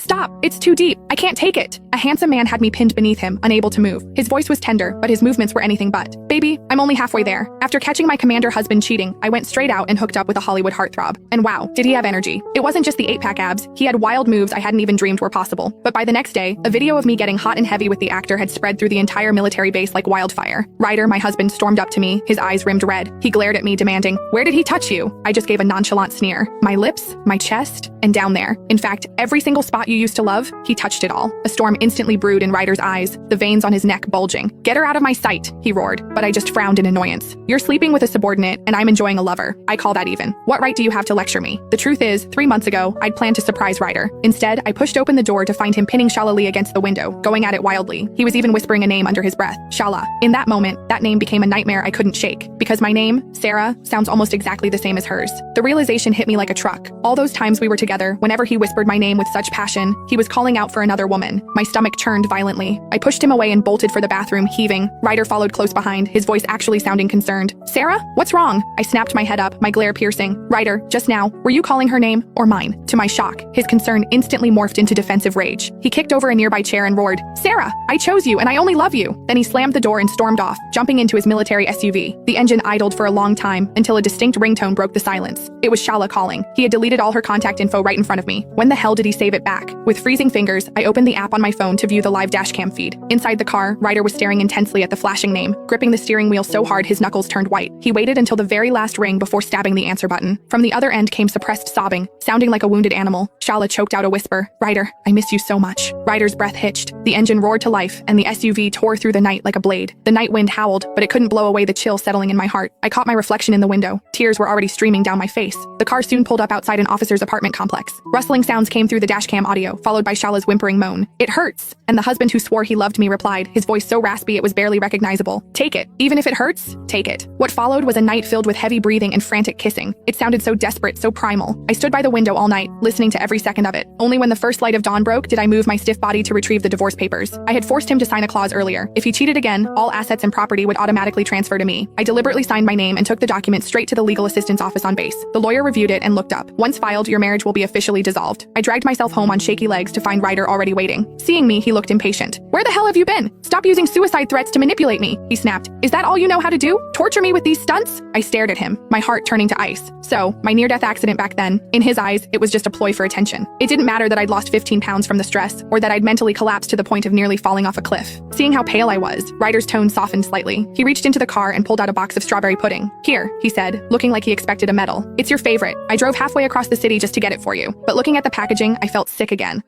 Stop! It's too deep. I can't take it. A handsome man had me pinned beneath him, unable to move. His voice was tender, but his movements were anything but. Baby, I'm only halfway there. After catching my commander husband cheating, I went straight out and hooked up with a Hollywood heartthrob. And wow, did he have energy. It wasn't just the 8-pack abs, he had wild moves I hadn't even dreamed were possible. But by the next day, a video of me getting hot and heavy with the actor had spread through the entire military base like wildfire. Ryder, my husband, stormed up to me, his eyes rimmed red. He glared at me, demanding, "Where did he touch you?" I just gave a nonchalant sneer. My lips, my chest, and down there. In fact, every single spot you used to love, he touched it all. A storm instantly brewed in Ryder's eyes, the veins on his neck bulging. "Get her out of my sight," he roared, but I just frowned in annoyance. "You're sleeping with a subordinate, and I'm enjoying a lover. I call that even. What right do you have to lecture me?" The truth is, 3 months ago, I'd planned to surprise Ryder. Instead, I pushed open the door to find him pinning Shala Lee against the window, going at it wildly. He was even whispering a name under his breath, Shala. In that moment, that name became a nightmare I couldn't shake, because my name, Sarah, sounds almost exactly the same as hers. The realization hit me like a truck. All those times we were together, whenever he whispered my name with such passion, he was calling out for another woman. My stomach churned violently. I pushed him away and bolted for the bathroom, heaving. Ryder followed close behind, his voice actually sounding concerned. "Sarah? What's wrong?" I snapped my head up, my glare piercing. "Ryder, just now, were you calling her name or mine?" To my shock, his concern instantly morphed into defensive rage. He kicked over a nearby chair and roared, "Sarah, I chose you and I only love you." Then he slammed the door and stormed off, jumping into his military SUV. The engine idled for a long time until a distinct ringtone broke the silence. It was Shala calling. He had deleted all her contact info right in front of me. When the hell did he save it back? With freezing fingers, I opened the app on my phone to view the live dashcam feed. Inside the car, Ryder was staring intensely at the flashing name, gripping the steering wheel so hard his knuckles turned white. He waited until the very last ring before stabbing the answer button. From the other end came suppressed sobbing, sounding like a wounded animal. Shala choked out a whisper, "Ryder, I miss you so much." Ryder's breath hitched. The engine roared to life, and the SUV tore through the night like a blade. The night wind howled, but it couldn't blow away the chill settling in my heart. I caught my reflection in the window. Tears were already streaming down my face. The car soon pulled up outside an officer's apartment complex. Rustling sounds came through the dashcam audio, followed by Shala's whimpering moan. "It hurts." And the husband who swore he loved me replied, his voice so raspy it was barely recognizable. "Take it. Even if it hurts, take it." What followed was a night filled with heavy breathing and frantic kissing. It sounded so desperate, so primal. I stood by the window all night, listening to every second of it. Only when the first light of dawn broke did I move my stiff body to retrieve the divorce papers. I had forced him to sign a clause earlier. If he cheated again, all assets and property would automatically transfer to me. I deliberately signed my name and took the document straight to the legal assistant's office on base. The lawyer reviewed it and looked up. "Once filed, your marriage will be officially dissolved." I dragged myself home on shaky legs to find Ryder already waiting. Seeing me, he looked impatient. "Where the hell have you been? Stop using suicide threats to manipulate me," he snapped. "Is that all you know how to do? Torture me with these stunts?" I stared at him, my heart turning to ice. So, my near-death accident back then, in his eyes, it was just a ploy for attention. It didn't matter that I'd lost 15 pounds from the stress, or that I'd mentally collapsed to the point of nearly falling off a cliff. Seeing how pale I was, Ryder's tone softened slightly. He reached into the car and pulled out a box of strawberry pudding. "Here," he said, looking like he expected a medal. "It's your favorite. I drove halfway across the city just to get it for you." But looking at the packaging, I felt sick again.